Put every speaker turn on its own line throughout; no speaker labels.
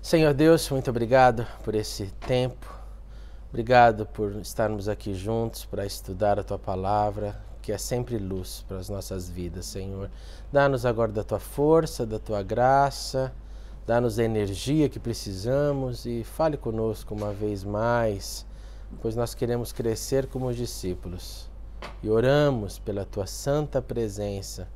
Senhor Deus, muito obrigado por esse tempo. Obrigado por estarmos aqui juntos para estudar a Tua Palavra, que é sempre luz para as nossas vidas, Senhor. Dá-nos agora da Tua força, da Tua graça, dá-nos a energia que precisamos e fale conosco uma vez mais, pois nós queremos crescer como os discípulos e oramos pela Tua santa presença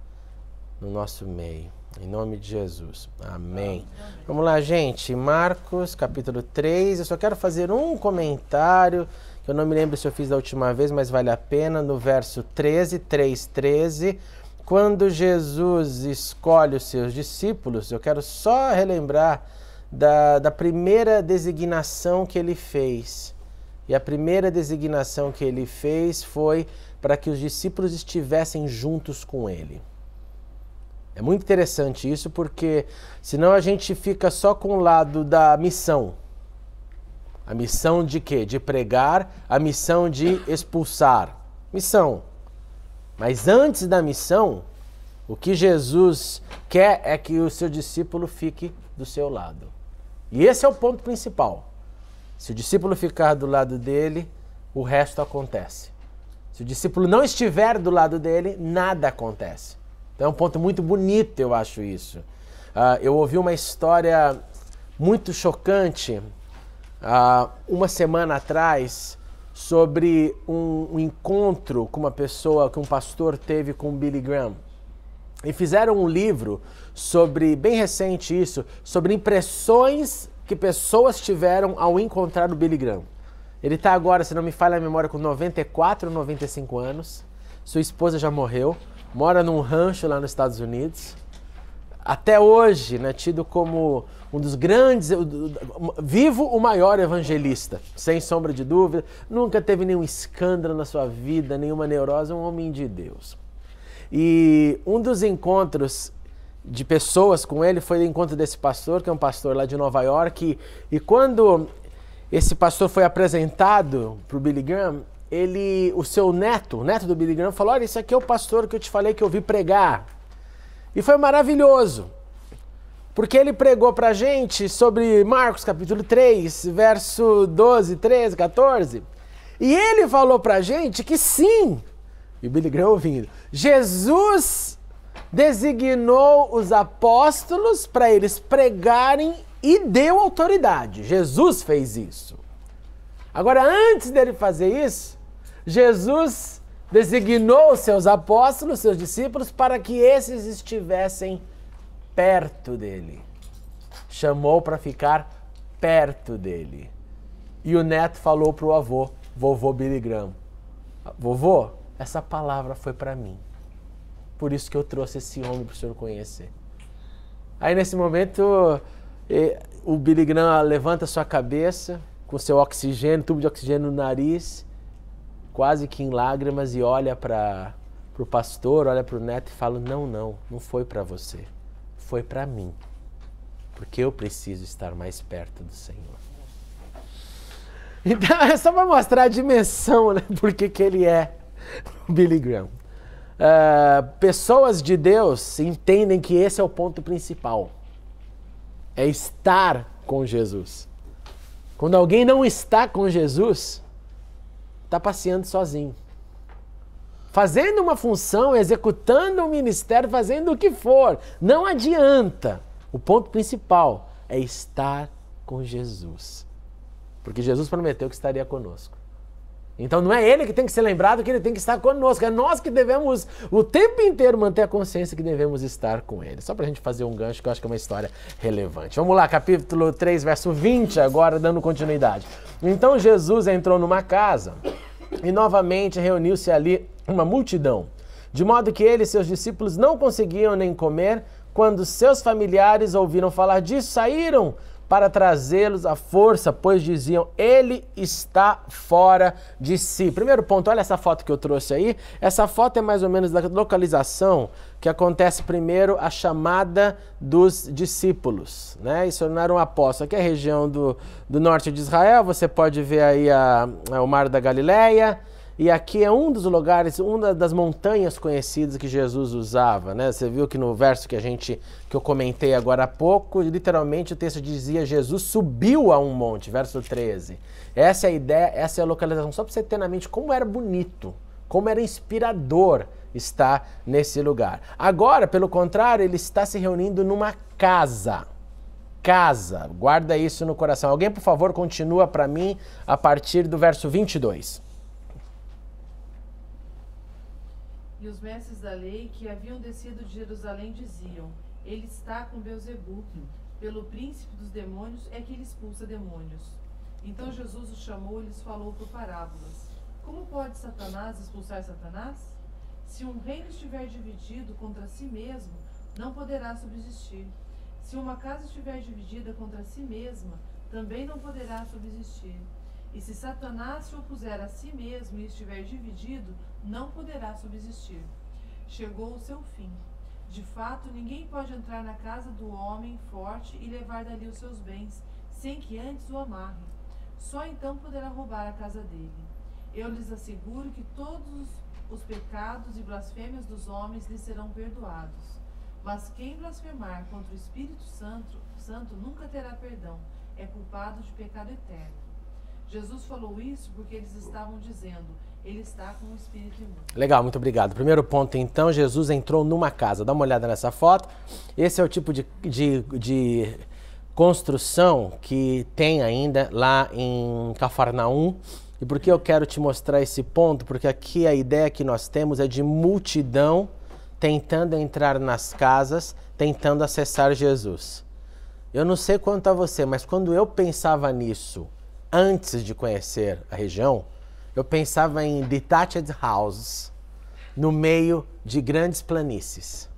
no nosso meio. Em nome de Jesus. Amém. Vamos lá, gente. Marcos, capítulo 3. Eu só quero fazer um comentário, que eu não me lembro se eu fiz da última vez, mas vale a pena. No verso 13, 3:13, quando Jesus escolhe os seus discípulos, eu quero só relembrar da primeira designação que ele fez. E a primeira designação que ele fez foi para que os discípulos estivessem juntos com ele. É muito interessante isso, porque senão a gente fica só com o lado da missão. A missão de quê? De pregar, a missão de expulsar. Missão. Mas antes da missão, o que Jesus quer é que o seu discípulo fique do seu lado. E esse é o ponto principal. Se o discípulo ficar do lado dele, o resto acontece. Se o discípulo não estiver do lado dele, nada acontece. Então é um ponto muito bonito, eu acho isso. Eu ouvi uma história muito chocante uma semana atrás sobre um encontro com uma pessoa, que um pastor teve com o Billy Graham. E fizeram um livro sobre, bem recente isso, sobre impressões que pessoas tiveram ao encontrar o Billy Graham. Ele está agora, se não me falha a memória, com 94 ou 95 anos. Sua esposa já morreu. Mora num rancho lá nos Estados Unidos. Até hoje, né, tido como um dos grandes, vivo o maior evangelista, sem sombra de dúvida. Nunca teve nenhum escândalo na sua vida, nenhuma neurose, um homem de Deus. E um dos encontros de pessoas com ele foi o encontro desse pastor, que é um pastor lá de Nova York. E quando esse pastor foi apresentado para o Billy Graham, o seu neto, o neto do Billy Graham, falou: olha, esse aqui é o pastor que eu te falei que eu vi pregar. E foi maravilhoso, porque ele pregou pra gente sobre Marcos capítulo 3, verso 12, 13, 14. E ele falou pra gente que sim, e o Billy Graham ouvindo, Jesus designou os apóstolos para eles pregarem e deu autoridade. Jesus fez isso. Agora, antes dele fazer isso, Jesus designou os seus apóstolos, seus discípulos, para que esses estivessem perto dele. Chamou para ficar perto dele. E o neto falou para o avô, vovô Billy Graham: vovô, essa palavra foi para mim. Por isso que eu trouxe esse homem para o senhor conhecer. Aí nesse momento, o Billy Graham levanta sua cabeça, com seu oxigênio, tubo de oxigênio no nariz, quase que em lágrimas, e olha para o pastor, olha para o neto e fala: não foi para você, foi para mim, porque eu preciso estar mais perto do Senhor. Então é só para mostrar a dimensão, né, porque que ele é o Billy Graham. Pessoas de Deus entendem que esse é o ponto principal, é estar com Jesus. Quando alguém não está com Jesus, está passeando sozinho, fazendo uma função, executando um ministério, fazendo o que for. Não adianta. O ponto principal é estar com Jesus. Porque Jesus prometeu que estaria conosco. Então não é ele que tem que ser lembrado que ele tem que estar conosco. É nós que devemos o tempo inteiro manter a consciência que devemos estar com ele. Só para a gente fazer um gancho, que eu acho que é uma história relevante. Vamos lá, capítulo 3, verso 20, agora dando continuidade. Então Jesus entrou numa casa e novamente reuniu-se ali uma multidão, de modo que ele e seus discípulos não conseguiam nem comer. Quando seus familiares ouviram falar disso, saíram para trazê-los à força, pois diziam: ele está fora de si. Primeiro ponto, olha essa foto que eu trouxe aí. Essa foto é mais ou menos da localização que acontece primeiro a chamada dos discípulos, né? E se tornaram apóstolos. Aqui é a região do norte de Israel, você pode ver aí o Mar da Galileia, E aqui é um dos lugares, uma das montanhas conhecidas que Jesus usava, né? Você viu que no verso que eu comentei agora há pouco, literalmente o texto dizia Jesus subiu a um monte, verso 13. Essa é a ideia, essa é a localização, só para você ter na mente como era bonito, como era inspirador estar nesse lugar. Agora, pelo contrário, ele está se reunindo numa casa. Casa, guarda isso no coração. Alguém, por favor, continua para mim a partir do verso 22.
E os mestres da lei que haviam descido de Jerusalém diziam: ele está com Beelzebu, pelo príncipe dos demônios é que ele expulsa demônios. Então Jesus os chamou e lhes falou por parábolas: como pode Satanás expulsar Satanás? Se um reino estiver dividido contra si mesmo, não poderá subsistir. Se uma casa estiver dividida contra si mesma, também não poderá subsistir. E se Satanás se opuser a si mesmo e estiver dividido, não poderá subsistir. Chegou o seu fim. De fato, ninguém pode entrar na casa do homem forte e levar dali os seus bens, sem que antes o amarre. Só então poderá roubar a casa dele. Eu lhes asseguro que todos os pecados e blasfêmias dos homens lhes serão perdoados. Mas quem blasfemar contra o Espírito Santo nunca terá perdão. É culpado de pecado eterno. Jesus falou isso porque eles estavam dizendo: ele está com o espírito imundo.
Legal, muito obrigado. Primeiro ponto, então, Jesus entrou numa casa. Dá uma olhada nessa foto. Esse é o tipo de construção que tem ainda lá em Cafarnaum. E por que eu quero te mostrar esse ponto? Porque aqui a ideia que nós temos é de multidão tentando entrar nas casas, tentando acessar Jesus. Eu não sei quanto a você, mas quando eu pensava nisso, antes de conhecer a região, eu pensava em detached houses, no meio de grandes planícies.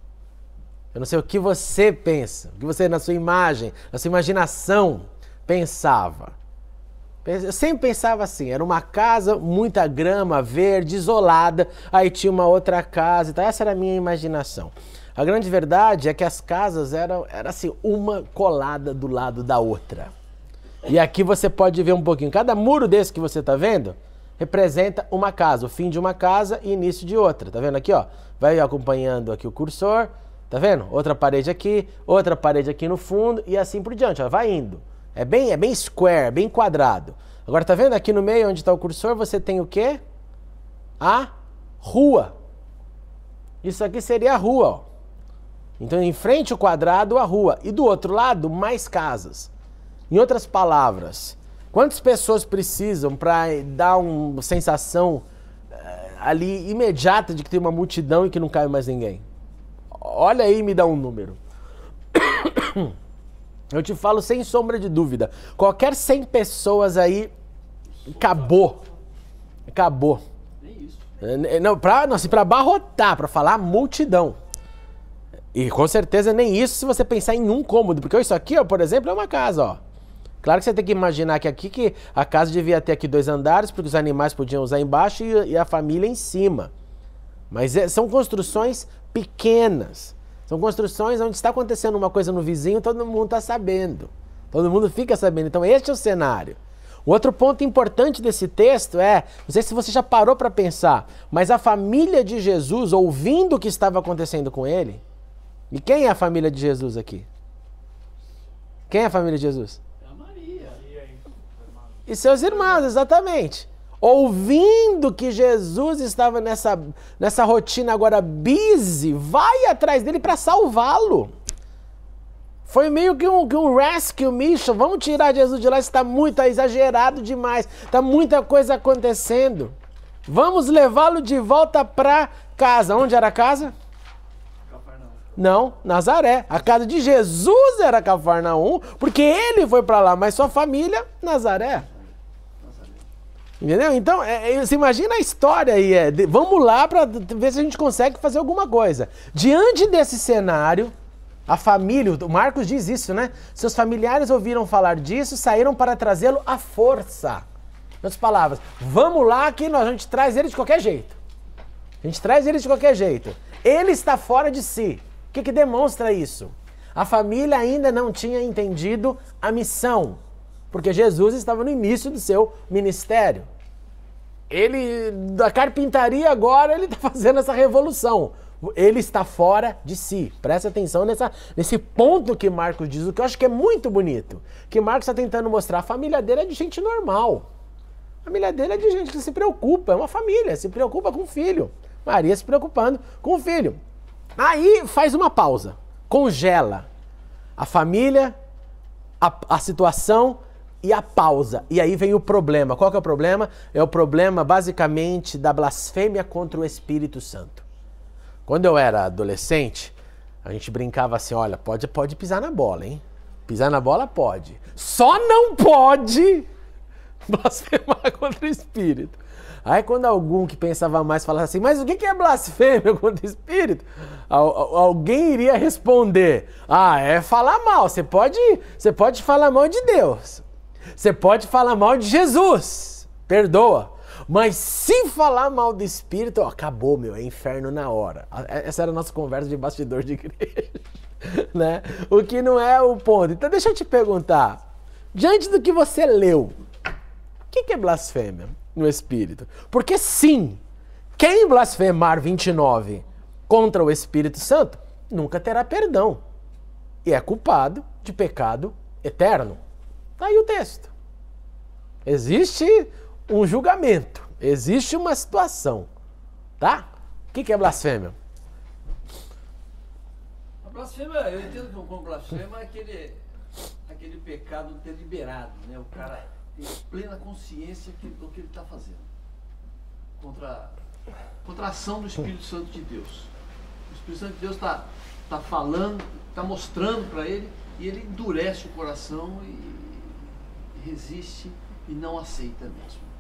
Eu não sei o que você pensa, o que você, na sua imagem, na sua imaginação, pensava. Eu sempre pensava assim, era uma casa, muita grama, verde, isolada, aí tinha uma outra casa e tal. Essa era a minha imaginação. A grande verdade é que as casas eram assim, uma colada do lado da outra. E aqui você pode ver um pouquinho. Cada muro desse que você está vendo representa uma casa, o fim de uma casa e início de outra. Tá vendo aqui, ó? Vai acompanhando aqui o cursor, tá vendo? Outra parede aqui no fundo e assim por diante, ó, vai indo. É bem square, bem quadrado. Agora tá vendo aqui no meio onde está o cursor, você tem o quê? A rua. Isso aqui seria a rua, ó. Então em frente ao quadrado, a rua. E do outro lado, mais casas. Em outras palavras, quantas pessoas precisam para dar uma sensação ali imediata de que tem uma multidão e que não cabe mais ninguém? Olha aí e me dá um número. Eu te falo sem sombra de dúvida. Qualquer 100 pessoas aí, acabou. Acabou. Nem isso. Não, para abarrotar, para falar multidão. E com certeza nem isso se você pensar em um cômodo. Porque isso aqui, ó, por exemplo, é uma casa, ó. Claro que você tem que imaginar que aqui que a casa devia ter aqui 2 andares, porque os animais podiam usar embaixo e a família em cima. Mas são construções pequenas. São construções onde está acontecendo uma coisa no vizinho, todo mundo está sabendo. Todo mundo fica sabendo. Então este é o cenário. O outro ponto importante desse texto é, não sei se você já parou para pensar, mas a família de Jesus, ouvindo o que estava acontecendo com ele, e quem é a família de Jesus aqui? Quem é a família de Jesus? E seus irmãos, exatamente. Ouvindo que Jesus estava nessa rotina agora busy, vai atrás dele para salvá-lo. Foi meio que um rescue mission. Vamos tirar Jesus de lá, está muito exagerado demais. Está muita coisa acontecendo. Vamos levá-lo de volta para casa. Onde era a casa? Cafarnaum. Não, Nazaré. A casa de Jesus era Cafarnaum, porque ele foi para lá, mas sua família, Nazaré. Entendeu? Então, você imagina a história aí. Vamos lá para ver se a gente consegue fazer alguma coisa. Diante desse cenário, a família, o Marcos diz isso, né? Seus familiares ouviram falar disso, saíram para trazê-lo à força. Em outras palavras, vamos lá que a gente traz ele de qualquer jeito. A gente traz ele de qualquer jeito. Ele está fora de si. O que demonstra isso? A família ainda não tinha entendido a missão. Porque Jesus estava no início do seu ministério. Ele, da carpintaria agora, ele está fazendo essa revolução. Ele está fora de si. Presta atenção nesse ponto que Marcos diz, o que eu acho que é muito bonito. Que Marcos está tentando mostrar, a família dele é de gente normal. A família dele é de gente que se preocupa, é uma família, se preocupa com o filho. Maria se preocupando com o filho. Aí faz uma pausa, congela a família, a situação e a pausa. E aí vem o problema. Qual que é o problema? É o problema, basicamente, da blasfêmia contra o Espírito Santo. Quando eu era adolescente, a gente brincava assim, olha, pode pisar na bola, hein? Pisar na bola pode. Só não pode blasfemar contra o Espírito. Aí quando algum que pensava mais falava assim, mas o que é blasfêmia contra o Espírito? Alguém iria responder, é falar mal, você pode falar mal de Deus. Você pode falar mal de Jesus, perdoa. Mas se falar mal do Espírito, acabou, meu, é inferno na hora. Essa era a nossa conversa de bastidor de igreja, né? O que não é o ponto. Então deixa eu te perguntar, diante do que você leu, o que é blasfêmia no Espírito? Porque sim, quem blasfemar 29 contra o Espírito Santo, nunca terá perdão. E é culpado de pecado eterno. Tá aí o texto. Existe um julgamento. Existe uma situação. Tá? O que é blasfêmia?
A blasfêmia, eu entendo que como blasfêmia é aquele pecado deliberado, né? O cara tem plena consciência do que ele está fazendo. Contra a ação do Espírito Santo de Deus. O Espírito Santo de Deus está falando, está mostrando para ele, e ele endurece o coração e resiste e não aceita mesmo.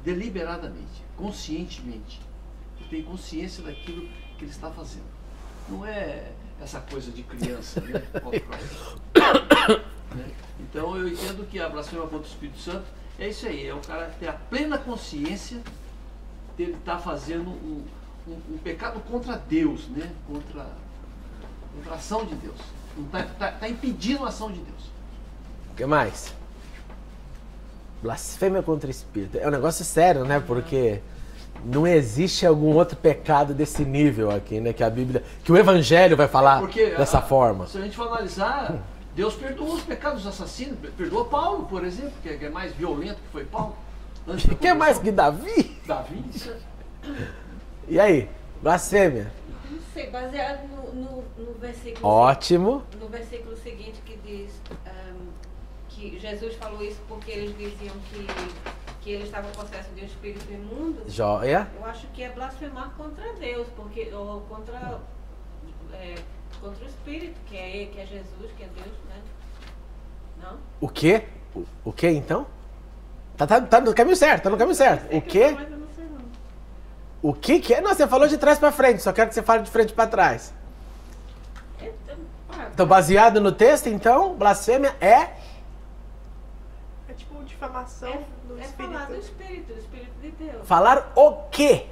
Deliberadamente, conscientemente. Ele tem consciência daquilo que ele está fazendo. Não é essa coisa de criança, né? Então eu entendo que a blasfêmia contra o Espírito Santo é isso aí, é o cara ter a plena consciência de ele estar fazendo um pecado contra Deus, né? Contra a ação de Deus. Está impedindo a ação de Deus.
O que mais? Blasfêmia contra o Espírito. É um negócio sério, né? Porque não existe algum outro pecado desse nível aqui, né? Que a Bíblia, que o Evangelho vai falar dessa forma.
Se a gente for analisar, Deus perdoou os pecados dos assassinos. Perdoou Paulo, por exemplo, que é mais violento que foi Paulo.
Que é mais que Davi?
Davi, isso.
E aí? Blasfêmia?
Não sei, baseado no versículo.
Ótimo.
No versículo seguinte que diz que Jesus falou isso porque eles diziam que ele estava possesso de um espírito imundo.
Joia.
Eu acho que é blasfemar contra Deus, ou contra o Espírito, que é Jesus, que é Deus, né? Não?
O quê? O quê, então? Tá no caminho certo, tá no caminho certo. O quê?
Mas eu não sei não.
O que é? Não, você falou de trás pra frente, só quero que você fale de frente pra trás. Então, baseado no texto, então, blasfêmia é
tipo difamação do Espírito.
É falar do Espírito de Deus.
falar o quê?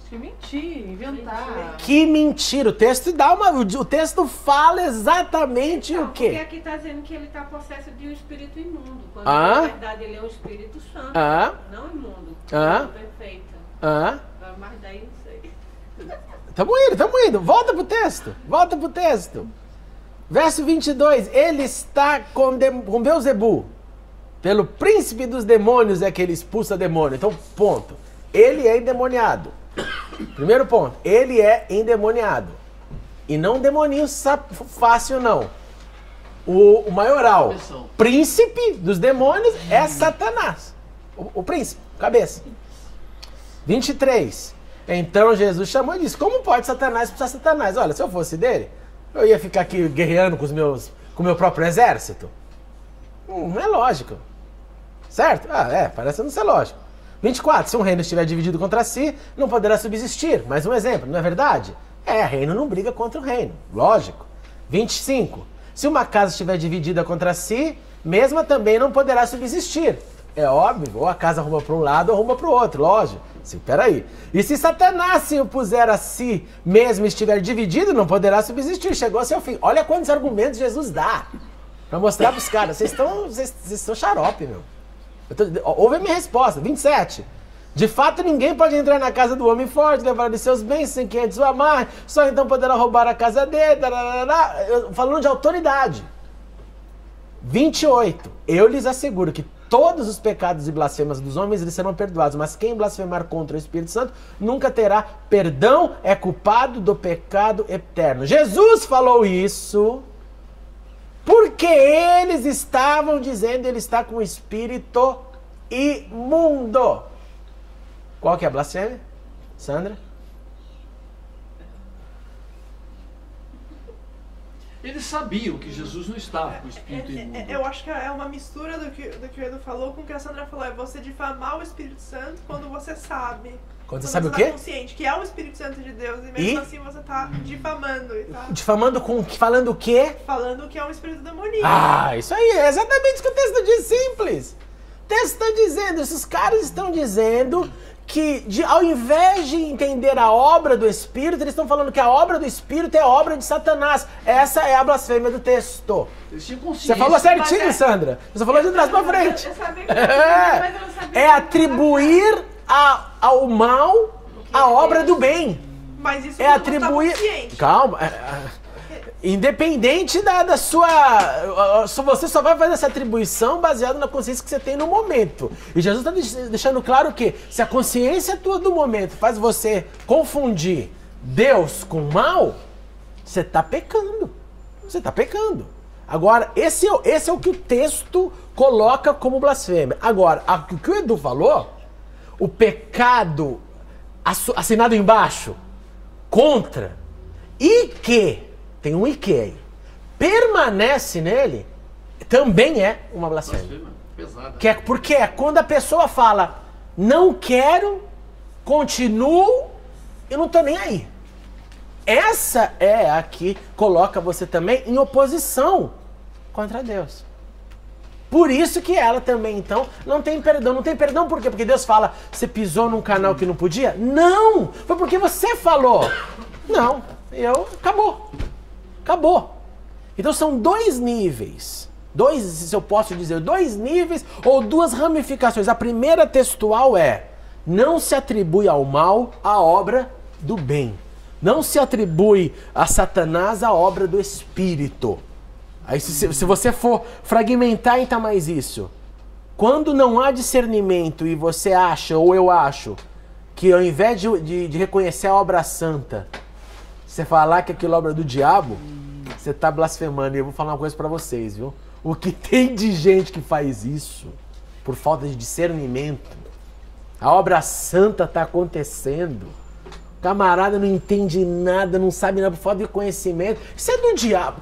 Que mentir, inventar.
Que mentira! O texto fala exatamente o
Porque
quê?
aqui está dizendo que ele está possesso de um espírito imundo, quando
Ah.
na verdade ele é um Espírito Santo, não imundo, perfeito. Mas daí não sei.
Tamo indo. Volta pro texto. Verso 22. Ele está com Beelzebu. Pelo príncipe dos demônios é que ele expulsa demônio. Então, ponto. Ele é endemoniado. Primeiro ponto. Ele é endemoniado. E não um demoninho fácil, não. O maioral, príncipe dos demônios é Satanás. O príncipe, cabeça. 23. Então Jesus chamou e disse, como pode Satanás expulsar Satanás? Olha, se eu fosse dele, eu ia ficar aqui guerreando com o meu próprio exército? Não é lógico. Certo? Parece não ser lógico. 24. Se um reino estiver dividido contra si, não poderá subsistir. Mais um exemplo, não é verdade? Reino não briga contra o reino. Lógico. 25. Se uma casa estiver dividida contra si, mesma também não poderá subsistir. É óbvio, ou a casa arruma para um lado ou arruma para o outro, lógico. Peraí. E se Satanás se opuser a si mesmo estiver dividido, não poderá subsistir. Chegou ao seu fim. Olha quantos argumentos Jesus dá para mostrar para os caras. Vocês estão xarope, meu. Ouve a minha resposta. 27. De fato, ninguém pode entrar na casa do homem forte, levar de seus bens sem que antes o amar, só então poderá roubar a casa dele, falando de autoridade. 28. Eu lhes asseguro que todos os pecados e blasfemas dos homens eles serão perdoados, mas quem blasfemar contra o Espírito Santo nunca terá perdão, é culpado do pecado eterno. Jesus falou isso porque eles estavam dizendo ele está com o espírito imundo. Qual que é a blasfêmia? Sandra?
Eles sabiam que Jesus não estava com o espírito imundo.
Eu acho que é uma mistura do que o Edu falou com o que a Sandra falou. É você difamar o Espírito Santo quando você sabe.
Quando você sabe o
tá
quê?
Consciente que é o Espírito Santo de Deus e mesmo assim você tá difamando. E tá
Difamando com falando o quê?
falando que é um espírito demoníaco.
Ah, isso aí, é exatamente o que o texto diz, simples. O texto está dizendo, esses caras estão dizendo que ao invés de entender a obra do Espírito, eles estão falando que a obra do Espírito é a obra de Satanás. Essa é a blasfêmia do texto.
Eles tinham consciência.
Você falou certinho, Sandra. Você falou de trás pra frente.
Eu sabia que mas eu não sabia.
É atribuir ao mal a obra do bem.
Mas isso
É
quando
atribuir...
você tá consciente.
Calma. Independente da sua... Você só vai fazer essa atribuição baseada na consciência que você tem no momento. E Jesus está deixando claro que se a consciência tua do momento faz você confundir Deus com mal, você está pecando. Você está pecando. Agora, esse é o que o texto coloca como blasfêmia. Agora, o que o Edu falou, o pecado assinado embaixo, contra, e que... Tem um e que aí. Permanece nele, também é uma blasfêmia.
Pesada.
Porque é quando a pessoa fala, não quero, continuo, eu não tô nem aí. Essa é a que coloca você também em oposição contra Deus. Por isso que ela também, então, não tem perdão. Não tem perdão por quê? Porque Deus fala, você pisou num canal que não podia? Não! Foi porque você falou. Não, acabou. Acabou. Então são dois níveis. Se eu posso dizer, dois níveis ou duas ramificações. A primeira textual é, não se atribui ao mal a obra do bem. Não se atribui a Satanás a obra do Espírito. Aí se você for fragmentar ainda mais isso, quando não há discernimento e você acha, ou eu acho, que ao invés de reconhecer a obra santa, você falar que aquilo é obra do diabo, você está blasfemando. E eu vou falar uma coisa para vocês, viu? O que tem de gente que faz isso por falta de discernimento, a obra santa está acontecendo, o camarada não entende nada, não sabe nada por falta de conhecimento, isso é do diabo.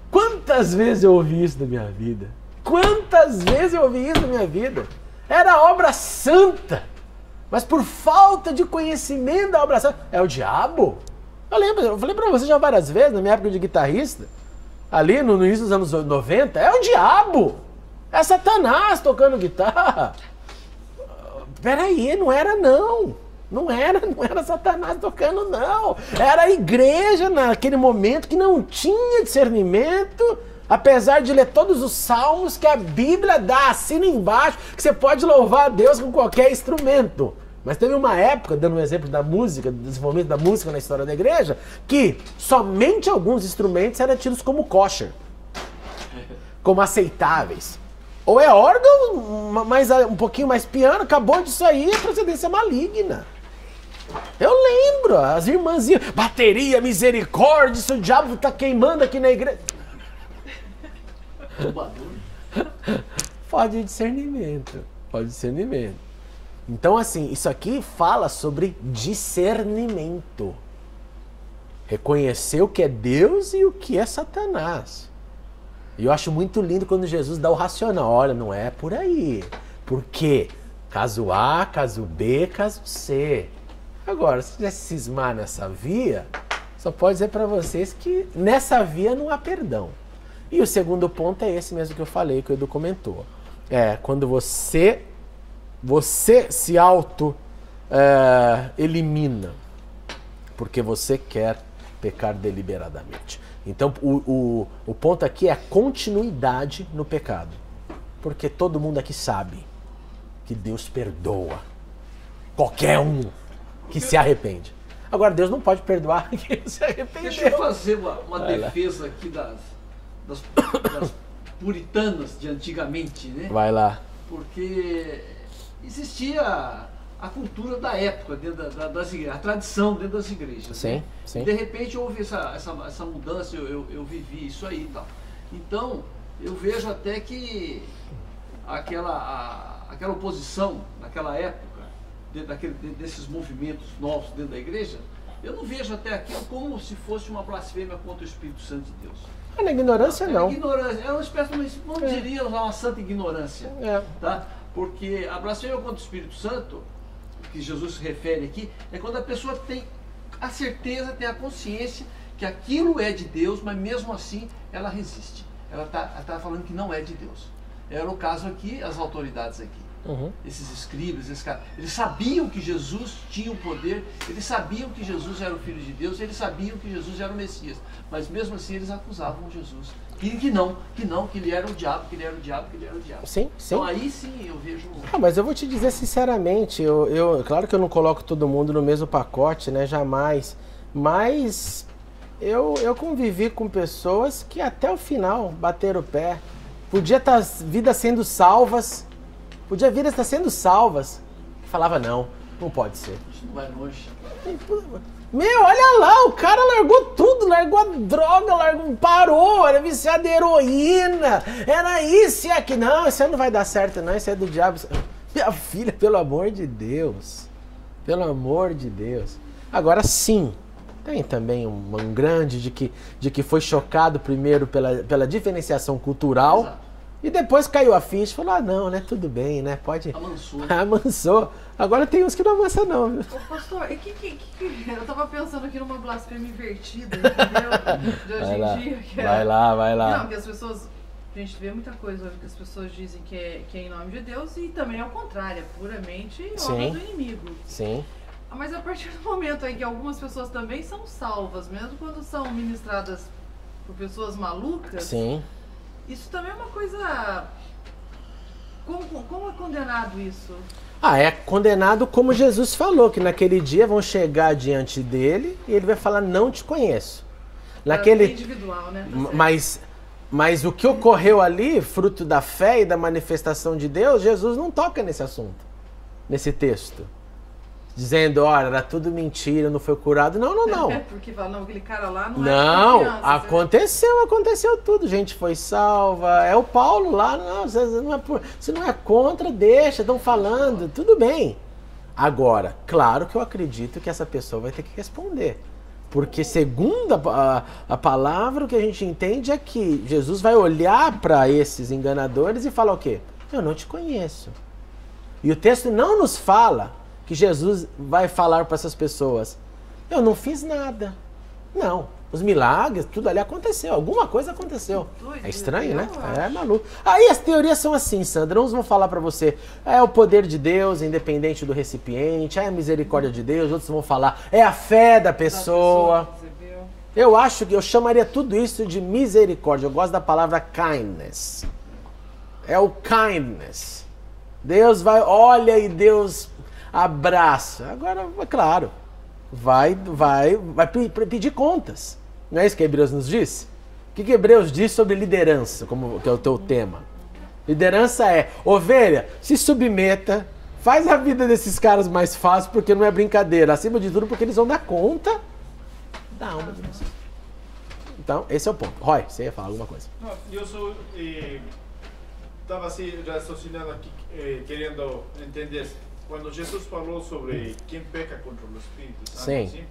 Quantas vezes eu ouvi isso na minha vida? Quantas vezes eu ouvi isso na minha vida? Era obra santa, mas por falta de conhecimento da obra santa, é o diabo. Eu falei pra você já várias vezes, na minha época de guitarrista, ali no início dos anos 90, é o diabo. É Satanás tocando guitarra. Peraí, não era não. Não era Satanás tocando, não. Era a igreja naquele momento que não tinha discernimento, apesar de ler todos os salmos que a Bíblia dá, assina embaixo, que você pode louvar a Deus com qualquer instrumento. Mas teve uma época, dando um exemplo da música, do desenvolvimento da música na história da igreja, que somente alguns instrumentos eram tidos como kosher, como aceitáveis. Ou é órgão, mas um pouquinho mais piano, acabou disso aí, a procedência maligna. Eu lembro, as irmãzinhas, bateria, misericórdia, se o diabo tá queimando aqui na igreja. Pode discernimento, pode discernimento. Então, assim, isso aqui fala sobre discernimento. Reconhecer o que é Deus e o que é Satanás. E eu acho muito lindo quando Jesus dá o racional. Olha, não é por aí. Por quê? Caso A, caso B, caso C. Agora, se quiser cismar nessa via, só pode dizer para vocês que nessa via não há perdão. E o segundo ponto é esse mesmo que eu falei, que o Edu comentou. É quando você se elimina porque você quer pecar deliberadamente. Então o ponto aqui é a continuidade no pecado, porque todo mundo aqui sabe. que Deus perdoa qualquer um que se arrepende. Agora, Deus não pode perdoar quem se arrependeu.
Deixa eu fazer uma defesa aqui das puritanas de antigamente, né?
Vai lá.
Porque existia a cultura da época dentro das igrejas, a tradição dentro das igrejas.
Sim,
né?
sim.
De repente houve essa mudança, eu vivi isso aí e tal. Então, eu vejo até que aquela oposição naquela época, desses movimentos novos dentro da igreja, eu não vejo até aquilo como se fosse uma blasfêmia contra o Espírito Santo de Deus.
Na ignorância, não.
Ignorância, é uma espécie de, não diria uma santa ignorância, tá? Porque a blasfêmia contra o Espírito Santo, que Jesus se refere aqui, é quando a pessoa tem a certeza, tem a consciência que aquilo é de Deus, mas mesmo assim ela resiste. Ela tá falando que não é de Deus. Era o caso aqui, as autoridades aqui. Esses escribas, esses caras, eles sabiam que Jesus tinha o poder, eles sabiam que Jesus era o Filho de Deus, eles sabiam que Jesus era o Messias, mas mesmo assim eles acusavam Jesus, que ele era o diabo, que ele era o diabo.
Sim, sim.
Então aí sim eu vejo...
Mas eu vou te dizer sinceramente, claro que eu não coloco todo mundo no mesmo pacote, né, jamais, mas eu convivi com pessoas que até o final bateram o pé, podia estar vidas sendo salvas, falava não pode ser.
Isso não vai longe.
Meu, olha lá, o cara largou tudo, largou a droga, parou, era viciado em heroína, era isso e aquilo. Não, isso aí não vai dar certo não, isso é do diabo. Minha filha, pelo amor de Deus, Agora sim, tem também um grande de que foi chocado primeiro pela diferenciação cultural.
Exato.
E depois caiu a ficha e falou, não, né, tudo bem, né, pode... Amansou. Agora tem uns que não amansam não, viu?
Ô, pastor, eu tava pensando aqui numa blasfêmia invertida, entendeu? De hoje em dia. Que
vai lá.
Não, que as pessoas... A gente vê muita coisa hoje que as pessoas dizem que é em nome de Deus e também ao contrário, é puramente obra do inimigo.
Sim.
Mas a partir do momento em que algumas pessoas também são salvas, mesmo quando são ministradas por pessoas malucas...
Sim.
Isso também é uma coisa... Como é condenado isso?
É condenado como Jesus falou, que naquele dia vão chegar diante dele e ele vai falar, não te conheço.
É individual, né?
Mas o que ocorreu ali, fruto da fé e da manifestação de Deus, Jesus não toca nesse assunto, nesse texto. Dizendo, olha, era tudo mentira, não foi curado. Não.
Porque fala, aquele cara lá
não aconteceu tudo. Gente foi salva. É o Paulo lá, se não é contra, deixa, estão falando, tudo bem. Agora, claro que eu acredito que essa pessoa vai ter que responder. Porque segundo a palavra, o que a gente entende é que Jesus vai olhar para esses enganadores e falar o quê? Eu não te conheço. E o texto não nos fala que Jesus vai falar para essas pessoas, eu não fiz nada. Não, os milagres, tudo ali aconteceu, alguma coisa aconteceu. É estranho, né? É maluco. Aí as teorias são assim, Sandra, uns vão falar para você, é o poder de Deus, independente do recipiente, é a misericórdia de Deus, outros vão falar, é a fé da pessoa. Eu acho que eu chamaria tudo isso de misericórdia, eu gosto da palavra kindness. É o kindness. Deus olha e Deus abraça. Agora, claro, vai pedir contas. Não é isso que Hebreus nos diz? O que Hebreus diz sobre liderança, que é o teu tema? Liderança é, ovelha, se submeta, faz a vida desses caras mais fácil, porque não é brincadeira. Acima de tudo, porque eles vão dar conta da alma de vocês. Então, esse é o ponto. Roy, você ia falar alguma coisa?
Não, eu só estava assim, raciocinando aqui, querendo entender. Quando Jesus falou sobre quem peca contra o Espírito Santo,
sim.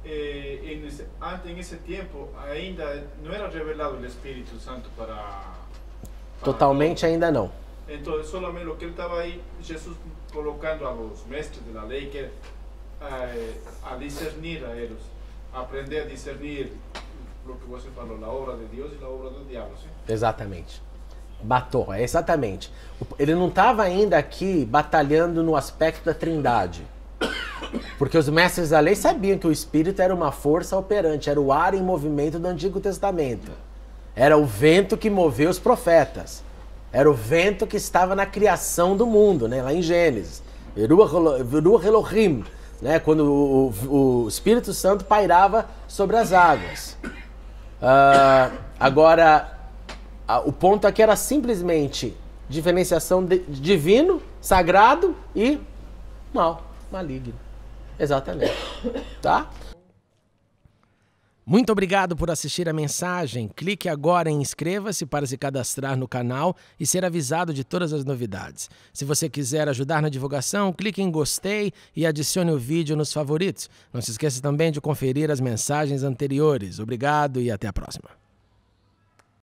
Em esse tempo ainda não era revelado o Espírito Santo para
totalmente
todos.
Ainda não.
Então, solamente o que ele estava aí, Jesus colocando aos mestres da lei, que a discernir a eles, aprender a discernir o que você falou, a obra de Deus e a obra do diabo. Sim?
Exatamente. Batou, exatamente. Ele não estava ainda aqui batalhando no aspecto da trindade. Porque os mestres da lei sabiam que o Espírito era uma força operante, era o ar em movimento do Antigo Testamento. Era o vento que moveu os profetas. Era o vento que estava na criação do mundo, né? Lá em Gênesis. Ruach Elohim, né? Quando o Espírito Santo pairava sobre as águas. Agora, o ponto aqui era simplesmente diferenciação de divino, sagrado e mal, maligno. Exatamente. Tá? Muito obrigado por assistir a mensagem. Clique agora em inscreva-se para se cadastrar no canal e ser avisado de todas as novidades. Se você quiser ajudar na divulgação, clique em gostei e adicione o vídeo nos favoritos. Não se esqueça também de conferir as mensagens anteriores. Obrigado e até a próxima.